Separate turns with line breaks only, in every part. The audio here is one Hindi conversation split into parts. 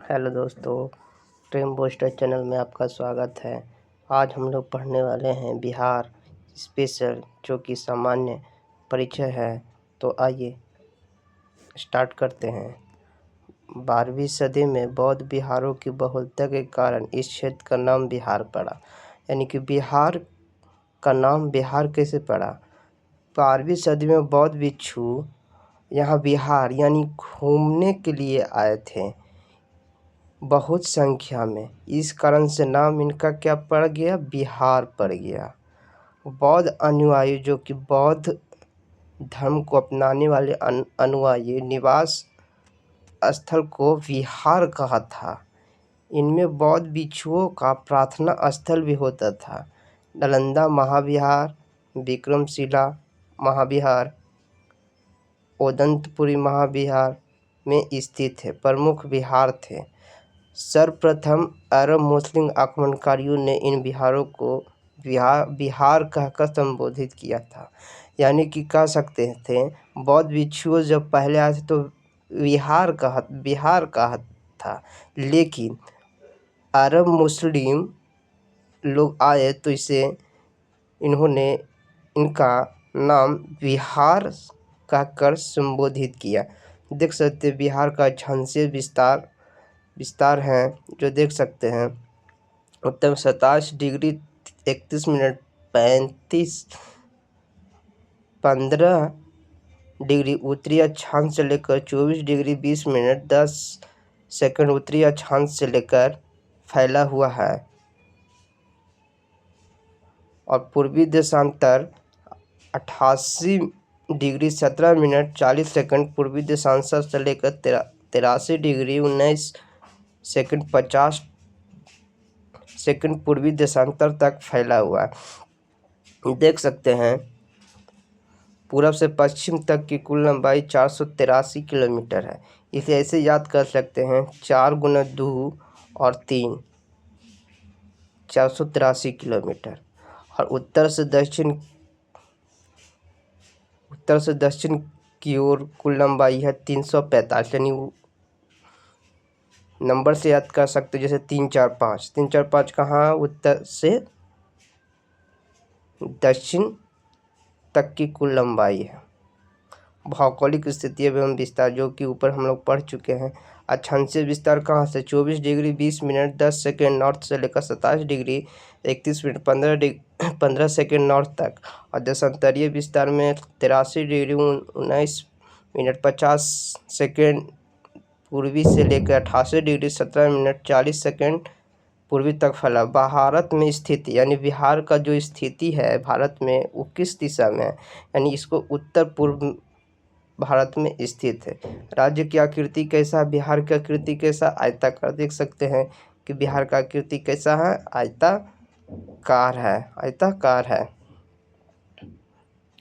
हेलो दोस्तों, ड्रीम बूस्टर चैनल में आपका स्वागत है। आज हम लोग पढ़ने वाले हैं बिहार स्पेशल, जो कि सामान्य परिचय है। तो आइए स्टार्ट करते हैं। 12वीं सदी में बौद्ध बिहारों की बहुलता के कारण इस क्षेत्र का नाम बिहार पड़ा। यानी कि बिहार का नाम बिहार कैसे पड़ा? 12वीं सदी में बौद्ध भिक्षु यहाँ बिहार यानी घूमने के लिए आए थे बहुत संख्या में। इस कारण से नाम इनका क्या पड़ गया? बिहार पड़ गया। बौद्ध अनुयायी, जो कि बौद्ध धर्म को अपनाने वाले अनुयायी, निवास स्थल को विहार कहा था। इनमें बौद्ध भिक्षुओं का प्रार्थना स्थल भी होता था। नालंदा महाविहार, विक्रमशिला महाविहार, ओदंतपुरी महाविहार में स्थित है प्रमुख विहार थे। सर्वप्रथम अरब मुस्लिम आक्रमणकारियों ने इन विहारों को विहार कहकर संबोधित किया था। यानी कि कह सकते थे बौद्ध भिक्षुओं जब पहले आए थे तो बिहार कहा था, लेकिन अरब मुस्लिम लोग आए तो इन्होंने इनका नाम बिहार कहकर संबोधित किया। देख सकते हैं बिहार का झांसी विस्तार है, जो देख सकते हैं। उत्तर में 27 डिग्री 31 मिनट 15 डिग्री उत्तरी अक्षांश से लेकर 24 डिग्री 20 मिनट 10 सेकंड उत्तरी अक्षांश से लेकर फैला हुआ है। और पूर्वी देशांतर 88 डिग्री 17 मिनट 40 सेकंड पूर्वी देशांतर से लेकर 83 डिग्री 19 सेकंड 50 सेकंड पूर्वी देशांतर तक फैला हुआ है। देख सकते हैं पूरब से पश्चिम तक की कुल लंबाई 483 किलोमीटर है। इसे ऐसे याद कर सकते हैं 4 गुना 2 और 3 483 किलोमीटर। और उत्तर से दक्षिण की ओर कुल लंबाई है 345। यानी नंबर से याद कर सकते जैसे 3 4 5। 3 4 5 कहाँ? उत्तर से दक्षिण तक की कुल लंबाई है। भौगोलिक स्थिति एवं विस्तार, जो कि ऊपर हम लोग पढ़ चुके हैं। अक्षांशीय विस्तार कहाँ से? 24 डिग्री 20 मिनट 10 सेकेंड नॉर्थ से लेकर 27 डिग्री 31 मिनट 15 सेकेंड नॉर्थ तक। और देशांतरीय विस्तार में 83 डिग्री 19 मिनट 50 सेकेंड पूर्वी से लेकर 88 डिग्री 17 मिनट 40 सेकेंड पूर्वी तक फैला। भारत में स्थित, यानी बिहार का जो स्थिति है भारत में, वो किस दिशा में है? यानी इसको उत्तर पूर्व भारत में स्थित है। राज्य की आकृति कैसा है? बिहार की आकृति कैसा? आयताकार। देख सकते हैं कि बिहार का आकृति कैसा है? आयताकार है। आयताकार है।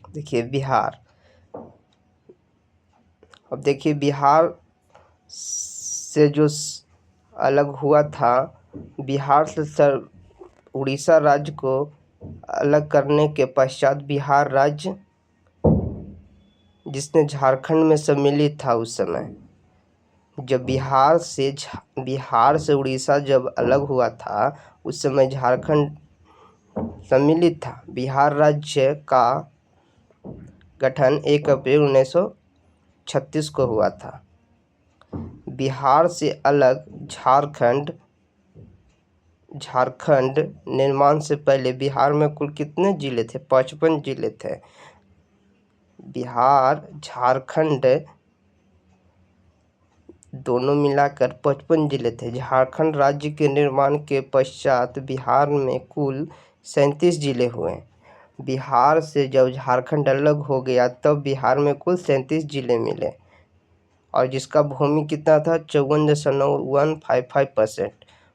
देखिए बिहार, अब देखिए बिहार से जो अलग हुआ था, बिहार से उड़ीसा राज्य को अलग करने के पश्चात बिहार राज्य, जिसने झारखंड में सम्मिलित था उस समय, जब बिहार से उड़ीसा जब अलग हुआ था उस समय झारखंड सम्मिलित था। बिहार राज्य का गठन 1 अप्रैल 1936 को हुआ था। बिहार से अलग झारखंड निर्माण से पहले बिहार में कुल कितने जिले थे? 55 जिले थे। बिहार झारखंड दोनों मिलाकर 55 जिले थे। झारखंड राज्य के निर्माण के पश्चात बिहार में कुल 37 जिले हुए। बिहार से जब झारखंड अलग हो गया तब बिहार में कुल 37 जिले मिले, और जिसका भूमि कितना था? 54.155%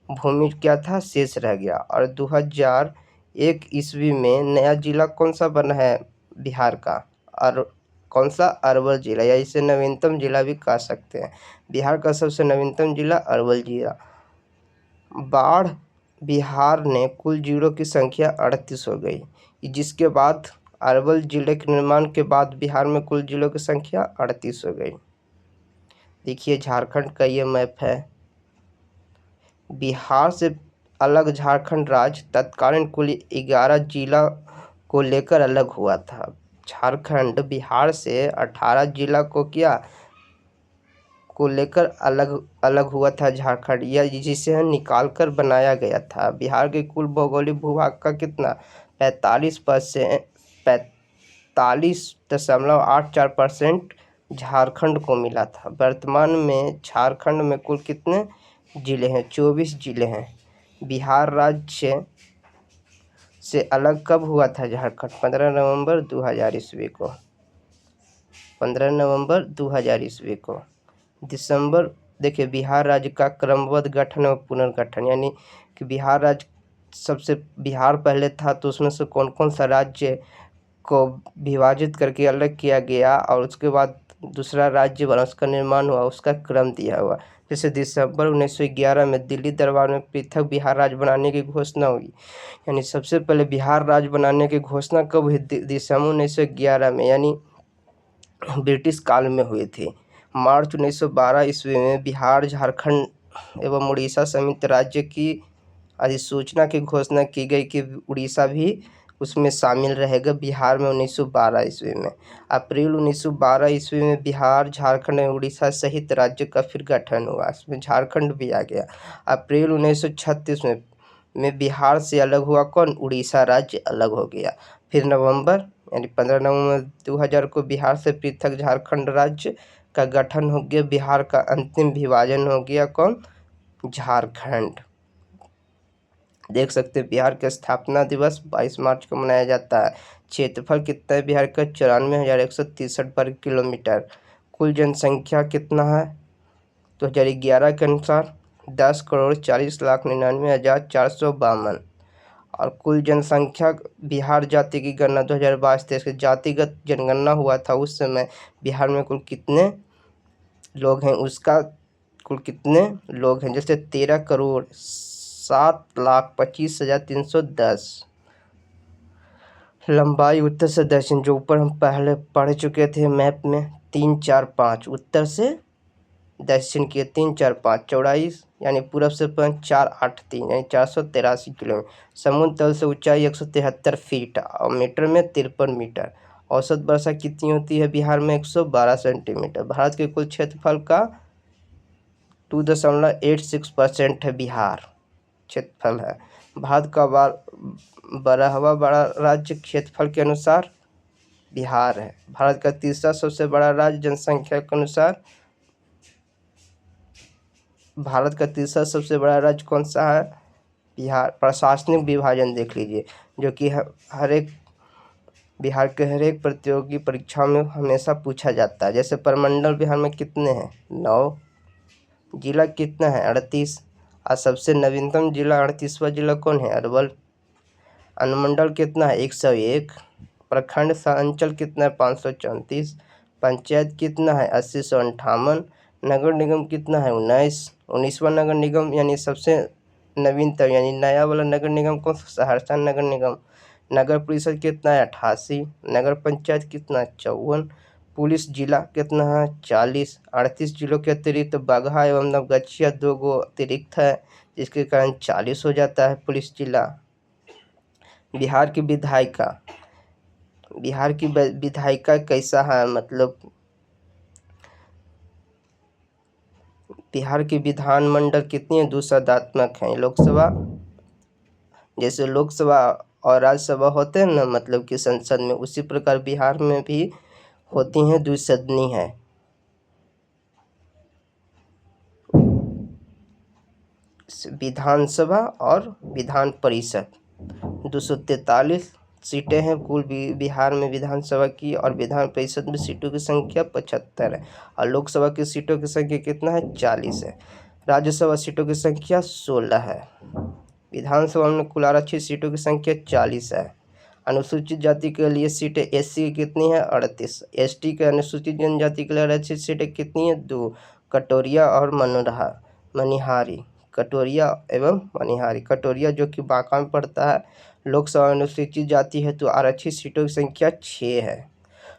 भूमि क्या था? शेष रह गया। और 2001 ईस्वी में नया जिला कौन सा बना है बिहार का? और कौन सा? अरवल जिला, या इसे नवीनतम जिला भी कह सकते हैं। बिहार का सबसे नवीनतम जिला अरवल जिला। बाढ़ बिहार ने कुल जिलों की संख्या 38 हो गई, जिसके बाद अरवल जिले के निर्माण के बाद बिहार में कुल जिलों की संख्या 38 हो गई। देखिए झारखंड का ये मैप है। बिहार से अलग झारखंड राज्य तत्कालीन कुल 11 जिला को लेकर अलग हुआ था। झारखंड बिहार से 18 जिला को लेकर अलग अलग हुआ था झारखंड, या जिसे निकाल कर बनाया गया था। बिहार के कुल भौगोलिक भूभाग का कितना 45.84% झारखंड को मिला था। वर्तमान में झारखंड में कुल कितने जिले हैं? 24 जिले हैं। बिहार राज्य से अलग कब हुआ था झारखंड? 15 नवंबर 2000 ईस्वी को। 15 नवंबर 2000 ईस्वी को। दिसंबर, देखिए बिहार राज्य का क्रमबद्ध गठन और पुनर्गठन, यानी कि बिहार पहले था तो उसमें से कौन कौन सा राज्य को विभाजित करके अलग किया गया और उसके बाद दूसरा राज्य बना, उसका निर्माण हुआ, उसका क्रम दिया हुआ। जैसे दिसंबर 1911 में दिल्ली दरबार में पृथक बिहार राज्य बनाने की घोषणा हुई। यानी सबसे पहले बिहार राज्य बनाने की घोषणा कब हुई? दिसंबर 1911 में, यानी ब्रिटिश काल में हुई थी। मार्च 1912 ईस्वी में बिहार, झारखंड एवं उड़ीसा समेत राज्य की अधिसूचना की घोषणा की गई कि उड़ीसा भी उसमें शामिल रहेगा बिहार में 1912 ईस्वी में। अप्रैल 1912 ईस्वी में बिहार, झारखंड और उड़ीसा सहित राज्य का फिर गठन हुआ, इसमें झारखंड भी आ गया। अप्रैल 1936 में बिहार से अलग हुआ कौन? उड़ीसा राज्य अलग हो गया। फिर नवंबर यानी 15 नवंबर 2000 को बिहार से पृथक झारखंड राज्य का गठन हो गया। बिहार का अंतिम विभाजन हो गया कौन? झारखंड। देख सकते हैं बिहार का स्थापना दिवस 22 मार्च को मनाया जाता है। क्षेत्रफल कितना है बिहार का? 94,163 वर्ग किलोमीटर। कुल जनसंख्या कितना है 2011 के अनुसार? 10,40,99,452। और कुल जनसंख्या बिहार जाति की गणना 2022-23 के जातिगत जनगणना हुआ था, उस समय बिहार में कुल कितने लोग हैं, उसका कुल कितने लोग हैं? जैसे 13,07,25,310। लंबाई उत्तर से दक्षिण, जो ऊपर हम पहले पढ़ चुके थे मैप में, 3, 4, 5 उत्तर से दक्षिण की 3, 4, 5। चौड़ाई यानी पूरब से 4, 8, 3 यानी 483 किलोमीटर। समुद्र तल से ऊंचाई 173 फीट और मीटर में 53 मीटर। औसत वर्षा कितनी होती है बिहार में? 112 सेंटीमीटर। भारत के कुल क्षेत्रफल का 2.86% है बिहार क्षेत्रफल है। भारत का 12वां बड़ा राज्य क्षेत्रफल के अनुसार बिहार है। भारत का तीसरा सबसे बड़ा राज्य जनसंख्या के अनुसार, भारत का तीसरा सबसे बड़ा राज्य कौन सा है? बिहार। प्रशासनिक विभाजन देख लीजिए, जो कि हर एक बिहार के हर एक प्रतियोगी परीक्षा में हमेशा पूछा जाता है। जैसे प्रमंडल बिहार में कितने हैं? 9। जिला कितना है? 38। और सबसे नवीनतम जिला 38वां जिला कौन है? अरवल। अनुमंडल कितना है? 101। प्रखंड सह अंचल कितना है? 534। पंचायत कितना है? 80,158। नगर निगम कितना है? 19वां नगर निगम, यानी सबसे नवीनतम यानी नया वाला नगर निगम कौन सा? सहरसा नगर निगम। नगर परिषद कितना है? 88। नगर पंचायत कितना है? 54। पुलिस जिला कितना है? 40। 38 जिलों के अतिरिक्त बगहा एवं नवगछिया 2 गो अतिरिक्त है, जिसके कारण 40 हो जाता है पुलिस जिला। बिहार की विधायिका कैसा है? मतलब बिहार की विधानमंडल कितनी है? 2 सदनात्मक हैं। लोकसभा, जैसे लोकसभा और राज्यसभा होते हैं ना, मतलब कि संसद में, उसी प्रकार बिहार में भी होती हैं, 2 सदनी है। विधानसभा और विधान परिषद 243 सीटें हैं कुल बिहार में विधानसभा की, और विधान परिषद में सीटों की संख्या 75 है। और लोकसभा की सीटों की संख्या कितना है? 40 है। राज्यसभा सीटों की संख्या 16 है। विधानसभा में कुल आरक्षित सीटों की संख्या 40 है। अनुसूचित जाति के लिए सीटें एससी की कितनी है? 38। एसटी के अनुसूचित जनजाति के लिए आरक्षित सीटें कितनी है? 2। कटोरिया और मनिहारी। कटोरिया एवं मनिहारी। कटोरिया जो कि बांका में पड़ता है। लोकसभा अनुसूचित जाति है तो आरक्षित सीटों की संख्या 6 है।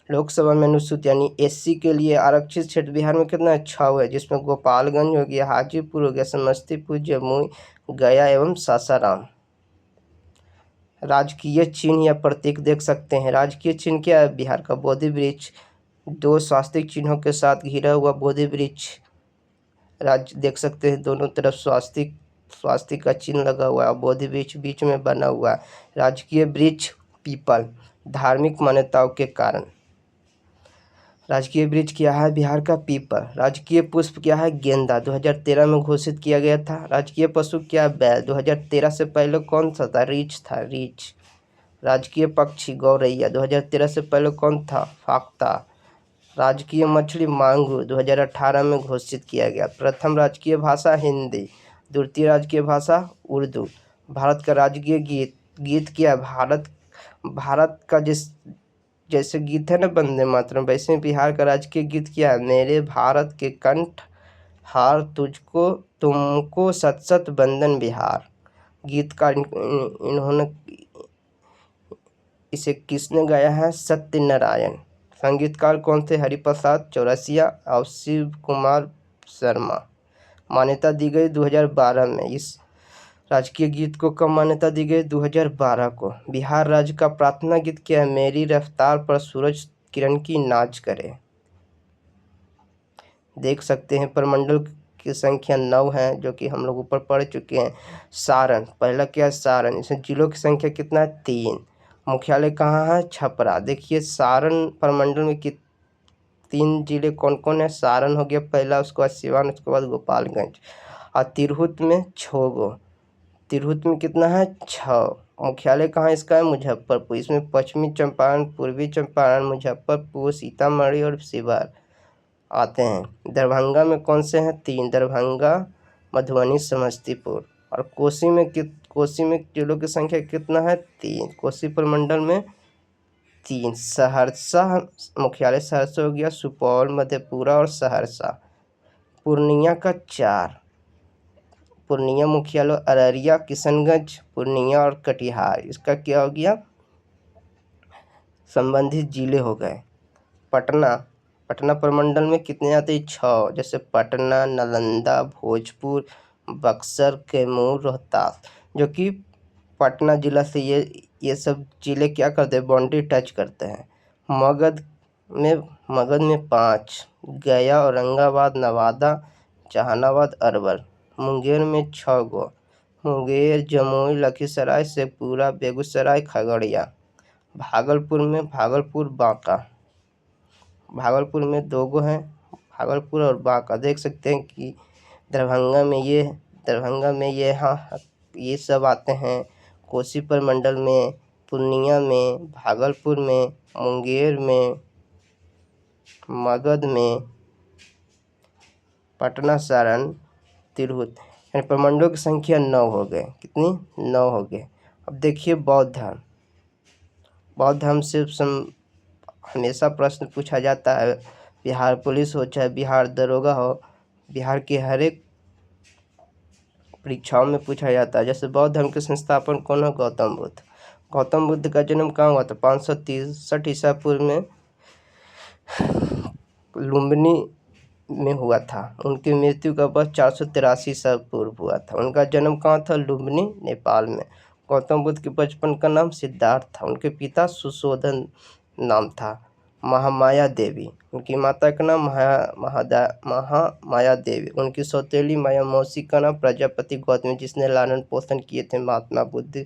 लोकसभा में अनुसूचित यानी एससी के लिए आरक्षित क्षेत्र बिहार में कितना 6 है, जिसमें गोपालगंज हो गया, हाजीपुर हो गया, समस्तीपुर, जमुई, गया एवं सासाराम। राजकीय चिन्ह या प्रतीक देख सकते हैं। राजकीय चिन्ह क्या है? बिहार का बोधि वृक्ष, 2 स्वास्तिक चिन्हों के साथ घिरा हुआ बोधि वृक्ष राज्य देख सकते हैं। दोनों तरफ स्वास्तिक का चिन्ह लगा हुआ है, बोधि वृक्ष बीच में बना हुआ है। राजकीय वृक्ष पीपल, धार्मिक मान्यताओं के कारण। राजकीय वृक्ष क्या है? बिहार का पीपल। राजकीय पुष्प क्या है? गेंदा, 2013 में घोषित किया गया था। राजकीय पशु क्या है? बैल, 2013 से पहले कौन सा था? रीछ था, रीछ। राजकीय पक्षी गौरैया, 2013 से पहले कौन था? फाख्ता। राजकीय मछली मांगुर, 2018 में घोषित किया गया। प्रथम राजकीय भाषा हिंदी, द्वितीय राजकीय भाषा उर्दू। भारत का राजकीय गीत क्या है? भारत का जैसे गीत है ना वंदे मातरम, वैसे बिहार का राजकीय गीत क्या है? मेरे भारत के कंठ हार तुझको तुमको सत सत वंदन बिहार। गीतकार इन्होंने इसे किसने गाया है? सत्यनारायण। संगीतकार कौन थे? हरिप्रसाद चौरसिया और शिव कुमार शर्मा। मान्यता दी गई 2012 में। इस राजकीय गीत को कब मान्यता दी गई? 2012 को। बिहार राज्य का प्रार्थना गीत क्या है? मेरी रफ्तार पर सूरज किरण की नाच करे। देख सकते हैं प्रमंडल की संख्या 9 है, जो कि हम लोग ऊपर पढ़ चुके हैं। सारण, पहला क्या है? सारण। इसमें जिलों की संख्या कितना है? 3। मुख्यालय कहाँ है? छपरा। देखिए सारण प्रमंडल में 3 जिले कौन कौन है? सारण हो गया पहला, उसके बाद सिवान, उसके बाद गोपालगंज। और तिरहुत में 6 गो। तिरहुत में कितना है? 6। मुख्यालय कहाँ इसका है? मुजफ्फरपुर। इसमें पश्चिमी चंपारण, पूर्वी चंपारण, मुजफ्फरपुर, सीतामढ़ी और शिवहर आते हैं। दरभंगा में कौन से हैं? 3, दरभंगा, मधुबनी, समस्तीपुर। और कोसी में जिलों की संख्या कितना है? 3। कोसी प्रमंडल में 3। सहरसा, मुख्यालय सहरसा हो गया, सुपौल, मधेपुरा और सहरसा। पूर्णिया का 4। पूर्णिया मुख्यालय अररिया, किशनगंज, पूर्णिया और कटिहार। इसका क्या हो गया? संबंधित जिले हो गए। पटना प्रमंडल में कितने आते हैं? 6, जैसे पटना, नालंदा, भोजपुर, बक्सर, कैमूर, रोहतास। जो कि पटना जिला से ये सब जिले क्या करते हैं? बाउंड्री टच करते हैं। मगध में 5, गया, औरंगाबाद, नवादा, जहानाबाद, अरवल। मुंगेर में 6 गो, मुंगेर, जमुई, लखीसराय, शेखपुरा, बेगूसराय, खगड़िया। भागलपुर, बांका। भागलपुर में 2 गो हैं, भागलपुर और बांका। देख सकते हैं कि दरभंगा में ये सब आते हैं। कोसी प्रमंडल में, पूर्णिया में, भागलपुर में, मुंगेर में, मगध में, पटना, सारण, तिरहुत। यानी प्रमंडलों की संख्या 9 हो गए। कितनी? 9 हो गए। अब देखिए बौद्ध धर्म से हमेशा प्रश्न पूछा जाता है। बिहार पुलिस हो चाहे बिहार दरोगा हो, बिहार के हर एक परीक्षाओं में पूछा जाता है। जैसे बौद्ध धर्म के संस्थापक कौन है? गौतम बुद्ध। गौतम बुद्ध का जन्म कहाँ हुआ था? 563 ईसा पूर्व में लुम्बिनी में हुआ था। उनकी मृत्यु का वर्ष 483 ईसा पूर्व हुआ था। उनका जन्म कहाँ था? लुम्बिनी, नेपाल में। गौतम बुद्ध के बचपन का नाम सिद्धार्थ था। उनके पिता सुशोधन नाम था। महामाया देवी, उनकी माता का नाम महामाया देवी। उनकी सौतेली माया मौसी का नाम प्रजापति गौतमी, जिसने लालन पोषण किए थे महात्मा बुद्ध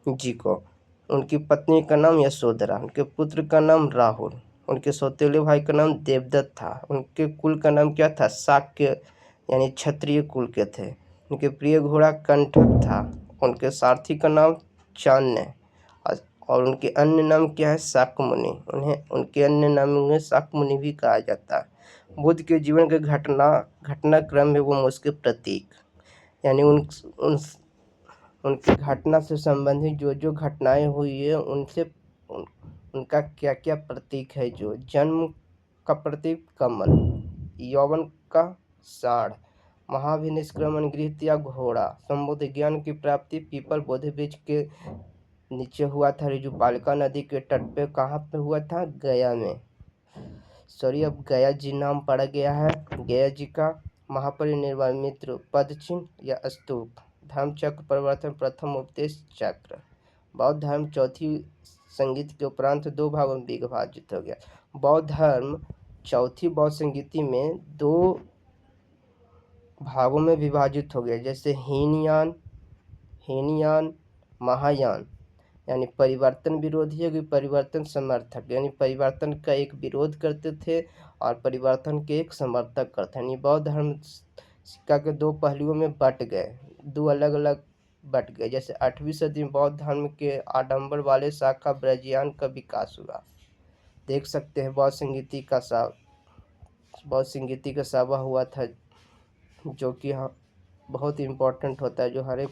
जी को। उनकी पत्नी का नाम यशोधरा। उनके पुत्र का नाम राहुल। उनके सौतेले भाई का नाम देवदत्त था। उनके कुल का नाम क्या था? शाक्य, यानी क्षत्रिय कुल के थे। उनके प्रिय घोड़ा कंठक था। उनके सारथी का नाम चान्य। और उनके अन्य नाम क्या है? शाक्यमुनि। उनके अन्य नामों में शाक्यमुनि भी कहा जाता है। बुद्ध के जीवन के घटनाक्रम में वो उसके प्रतीक, यानी उनकी घटना से संबंधित जो घटनाएं हुई है उनका क्या क्या प्रतीक है। जो जन्म का प्रतीक कमल, यौवन का साढ़, महाभिनिष्क्रमण गृह या घोड़ा, संबुद्ध ज्ञान की प्राप्ति पीपल बोधि वृक्ष के नीचे हुआ था रिजुपालिका नदी के तट पे। कहाँ पे हुआ था? गया में। सॉरी, अब गया जी नाम पड़ गया है। गया जी का महापरिनिर्वाण मित्र पद चिन्ह या स्तूप। धर्म चक्र परिवर्तन प्रथम उपदेश चक्र। बौद्ध धर्म चौथी संगीत के उपरांत दो भागों में विभाजित हो गया। बौद्ध धर्म चौथी बौद्ध संगीति में दो भागों में विभाजित हो गया, जैसे हीनयान महायान। यानी परिवर्तन विरोधी होगी, परिवर्तन समर्थक, यानी परिवर्तन का एक विरोध करते थे और परिवर्तन के एक समर्थक करते हैं। यानी बौद्ध धर्म सिक्का के दो पहलुओं में बट गए, दो अलग अलग बट गए। जैसे 8वीं सदी में बौद्ध धर्म के आडंबर वाले शाखा ब्रजयान का विकास हुआ। देख सकते हैं बौद्ध संगीति का सभा हुआ था, जो कि बहुत इम्पोर्टेंट होता है,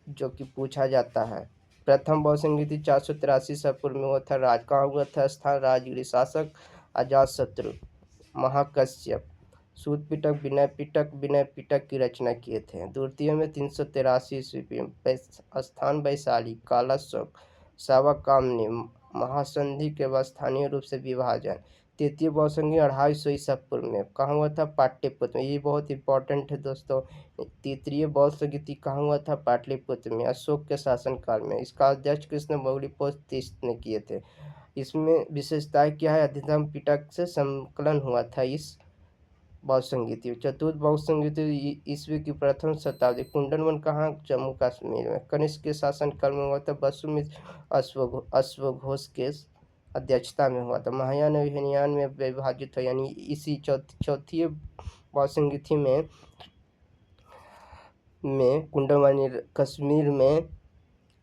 जो कि पूछा जाता है। प्रथम बौद्ध संगीति 483 ईसा पूर्व में हुआ था। कहाँ हुआ था स्थान? राजगिरी। शासक अजातशत्रु, महाकश्यप, सूत पिटक, विनय पिटक की रचना किए थे। द्वितीय में 383 ईस्वी में स्थान वैशाली, कालाशोक, सावकामनी, महासंधि के बाद स्थानीय रूप से विभाजन। तृतीय बौद्ध संगीत 250 ईसा पूर्व में कहाँ हुआ था? पाटलिपुत्र में। ये बहुत इंपॉर्टेंट है दोस्तों। तृतीय बौद्ध संगीति कहाँ हुआ था? पाटलिपुत्र में, अशोक के शासनकाल में। इसका अध्यक्ष कृष्ण मौलिपोस तीर्थ ने किए थे। इसमें विशेषताएं क्या है? अधिधम पिटक से संकलन हुआ था इस बौद्ध संगीति। चतुर्थ बौद्ध संगीति ईस्वी की प्रथम शताब्दी। कुंडलवन कहाँ? जम्मू कश्मीर में। कनिष्क के शासनकाल में हुआ था। वसुमित्र अश्वघोष के अध्यक्षता में हुआ था। महायान और हीनयान में विभाजित है, यानी इसी चौथी बौद्ध संगीति में कुंडलवन कश्मीर में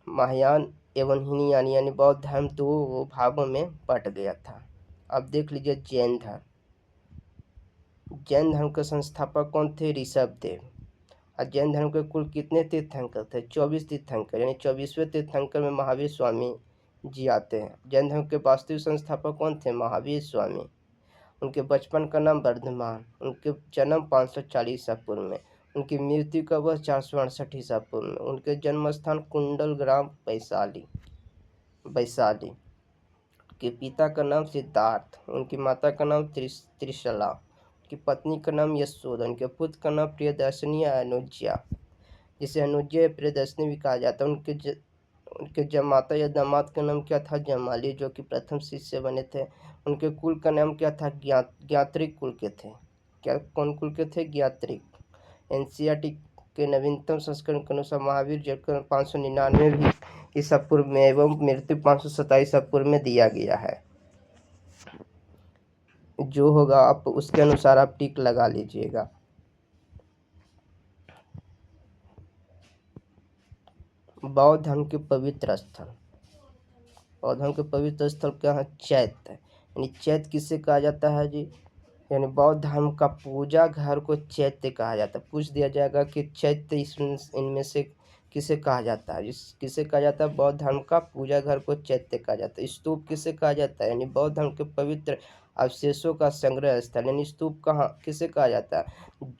महायान एवं हीनयान यानी बौद्ध धर्म दो भागों में बट गया था। अब देख लीजिए जैन धर्म। जैन धर्म के संस्थापक कौन थे? ऋषभदेव। और जैन धर्म के कुल कितने तीर्थंकर थे? 24 तीर्थंकर, यानी 24वें तीर्थंकर में महावीर स्वामी जी आते हैं। जैन धर्म के वास्तविक संस्थापक कौन थे? महावीर स्वामी। उनके बचपन का नाम वर्धमान। उनके जन्म 540 ईसा पूर्व में। उनकी मृत्यु का वर्ष 468 ईसा पूर्व में। उनके जन्म स्थान कुंडल ग्राम वैशाली। उनके पिता का नाम सिद्धार्थ, उनकी माता का नाम त्रिशला, उनकी पत्नी का नाम यशोदा, उनके पुत्र का नाम प्रियदर्शनी या अनुज्या, जिसे अनुज्या या प्रियदर्शनी भी कहा जाता है। उनके जमाता या दामाद का नाम क्या था? जमाली, जो कि प्रथम शिष्य बने थे। उनके कुल का नाम क्या था? ज्ञात्रिक कुल के थे। कौन कुल के थे? ज्ञात्रिक। एनसीईआरटी के नवीनतम संस्करण के अनुसार महावीर जन्म 599 ईसा पूर्व में एवं मृत्यु 527 ईसा पूर्व में दिया गया है। जो होगा आप उसके अनुसार आप टिक लगा लीजिएगा। बौद्ध धर्म के पवित्र स्थल। बौद्ध धर्म के पवित्र स्थल क्या है? चैत्य। यानी चैत्य किसे कहा जाता है जी? यानी बौद्ध धर्म का पूजा घर को चैत्य कहा जाता है। पूछ दिया जाएगा कि चैत्य इनमें से किसे कहा जाता है? किसे कहा जाता है? बौद्ध धर्म का पूजा घर को चैत्य कहा जाता है। स्तूप किसे कहा जाता है? यानी बौद्ध धर्म के पवित्र अवशेषों का संग्रह स्थल। यानी स्तूप कहाँ किसे कहा जाता है?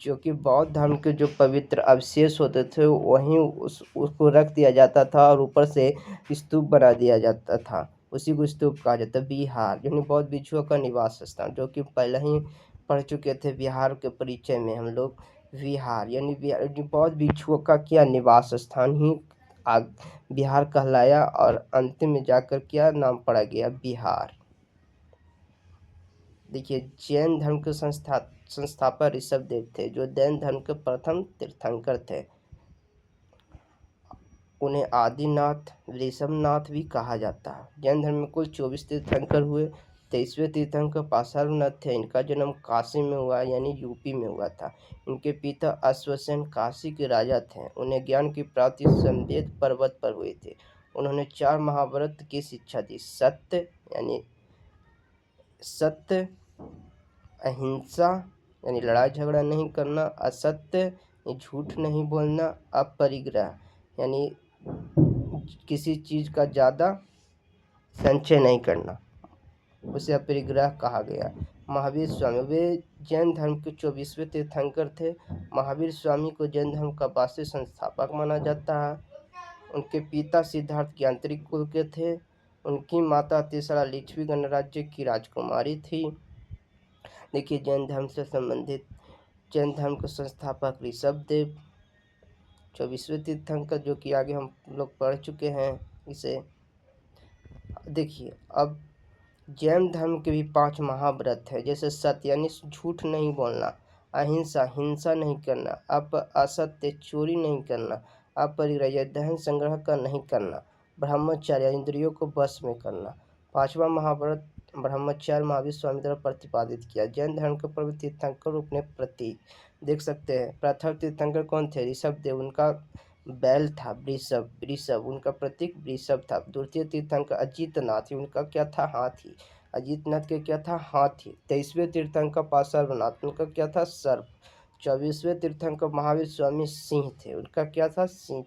जो कि बौद्ध धर्म के जो पवित्र अवशेष होते थे वहीं उसको रख दिया जाता था और ऊपर से स्तूप बना दिया जाता था, उसी को स्तूप कहा जाता है। बिहार यानी बौद्ध भिक्षुओं का निवास स्थान, जो कि पहले ही पढ़ चुके थे बिहार के परिचय में हम लोग। विहार यानी बौद्ध भिक्षुओं का क्या? निवास स्थान ही बिहार कहलाया और अंतिम में जाकर क्या नाम पड़ा गया? बिहार। देखिए जैन धर्म के संस्थापक ऋषभदेव थे, जो जैन धर्म के प्रथम तीर्थंकर थे। उन्हें आदिनाथ, ऋषभनाथ भी कहा जाता है। जैन धर्म में कुल 24 तीर्थंकर हुए। 23वें तीर्थंकर पार्श्वनाथ थे। इनका जन्म काशी में हुआ, यानी यूपी में हुआ था। इनके पिता अश्वसेन काशी के राजा थे। उन्हें ज्ञान की प्राप्ति समवेत पर्वत पर हुई थी। उन्होंने 4 महाव्रत की शिक्षा दी। सत्य, अहिंसा यानी लड़ाई झगड़ा नहीं करना, असत्य झूठ नहीं बोलना, अपरिग्रह यानी किसी चीज का ज़्यादा संचय नहीं करना, उसे अपरिग्रह कहा गया। महावीर स्वामी वे जैन धर्म के 24वें तीर्थंकर थे। महावीर स्वामी को जैन धर्म का वास्तविक संस्थापक माना जाता है। उनके पिता सिद्धार्थ ज्ञानत्रिक कुल के थे। उनकी माता तीसरा लिच्छवी गणराज्य की राजकुमारी थी। देखिए, जैन धर्म से संबंधित जैन धर्म के संस्थापक ऋषभ देव, 24वें तीर्थंकर, जो कि आगे हम लोग पढ़ चुके हैं इसे। देखिए, अब जैन धर्म के भी 5 महाव्रत हैं, जैसे सत्य यानी झूठ नहीं बोलना, अहिंसा हिंसा नहीं करना, असत्य चोरी नहीं करना, अपरिग्रह दहन संग्रह का नहीं करना, ब्रह्मचर्य इंद्रियों को वश में करना। 5वां महाव्रत ब्रह्मचर्य महावीर स्वामी द्वारा प्रतिपादित किया। जैन धर्म के प्रमुख तीर्थंकर अपने प्रतीक देख सकते हैं। प्रथम तीर्थंकर कौन थे? ऋषभ देव, उनका बैल था वृषभ, ऋषभ उनका प्रतीक वृषभ था। द्वितीय तीर्थंकर अजितनाथ, उनका क्या था? हाथी, अजितनाथ के क्या था? हाथी। 23वें तीर्थंकर पार्श्वनाथ, उनका क्या था? सर्प। 24वें तीर्थंकर महावीर स्वामी सिंह थे, उनका क्या था? सिंह।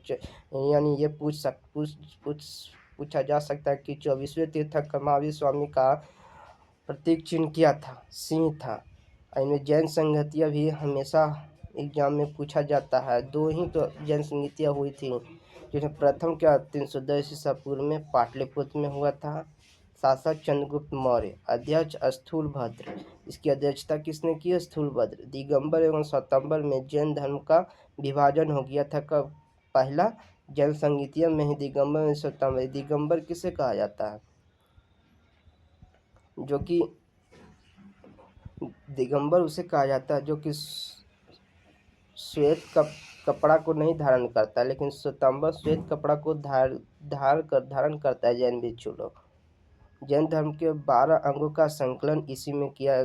यानी ये पूछा जा सकता है कि 24वें तीर्थंकर महावीर स्वामी का प्रतीक चिन्ह क्या था? सिंह था। इनमें जैन संगतियाँ भी हमेशा एग्जाम में पूछा जाता है। 2 ही तो जैन संगतियाँ हुई थी, जिसमें प्रथम क्या 310 ईसा पूर्व में पाटलिपुत्र में हुआ था। शासक चंद्रगुप्त मौर्य, अध्यक्ष स्थूलभद्र, इसकी अध्यक्षता किसने की? स्थूलभद्र। दिगंबर एवं श्वेतांबर में जैन धर्म का विभाजन हो गया था। कब? पहला जैन संगतियों में ही दिगंबर में श्वेतांबर। दिगंबर किसे कहा जाता है? जो कि दिगंबर उसे कहा जाता है जो कि श्वेत कपड़ा को नहीं धारण करता, लेकिन श्वेतांबर श्वेत कपड़ा को धारण करता है। जैन भिक्षु लोग। जैन धर्म के 12 अंगों का संकलन इसी में किया,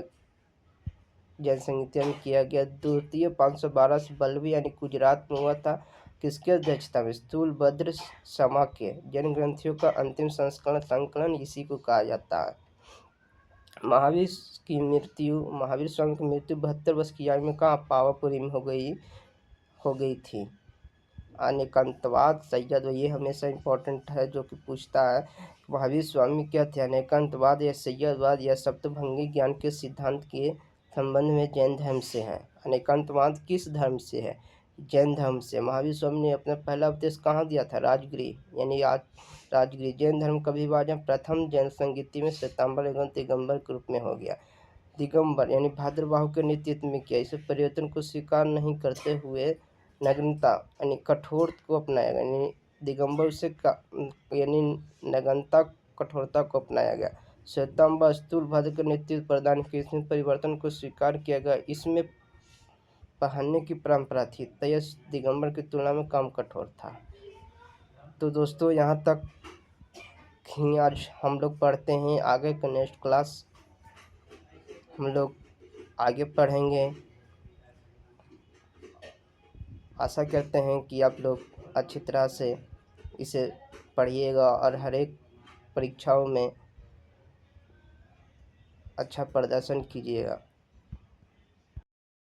जैन संहिता में किया गया। द्वितीय 512 से बल्लभी यानी गुजरात में हुआ था। किसके अध्यक्षता में? स्थूलभद्र समा के। जैन ग्रंथियों का अंतिम संकलन इसी को कहा जाता है। महावीर स्वामी की मृत्यु 72 वर्ष की आयु में कहाँ? पावापुरी में हो गई थी। अनेकांतवाद सैयद, ये हमेशा इम्पोर्टेंट है, जो कि पूछता है महावीर स्वामी क्या थे? अनेकांतवाद या सैयदवाद या सप्तभंगी ज्ञान के सिद्धांत के संबंध में जैन धर्म से है। अनेकांतवाद किस धर्म से है? जैन धर्म से। महावीर स्वामी ने अपना पहला उपदेश कहाँ दिया था? राजगृह यानी राजगृह। जैन धर्म का विभाजन प्रथम जैन संगीति में श्वेतांबर एवं दिगंबर के रूप में हो गया। दिगंबर यानी भाद्रबाहु के नेतृत्व में किया। इस परिवर्तन को स्वीकार नहीं करते हुए नग्नता यानी कठोर को अपनाया गया। यानी दिगंबर से यानी नग्नता कठोरता को अपनाया गया। श्वेतांबर स्थूलभद्र के नेतृत्व प्रदान किया। इसमें परिवर्तन को स्वीकार किया गया। इसमें पहनने की परंपरा थी, तय दिगंबर की तुलना में कम कठोर था। तो दोस्तों, यहाँ तक ही आज हम लोग पढ़ते हैं। आगे का नेक्स्ट क्लास हम लोग आगे पढ़ेंगे। आशा करते हैं कि आप लोग अच्छी तरह से इसे पढ़िएगा और हर एक परीक्षाओं में अच्छा प्रदर्शन कीजिएगा।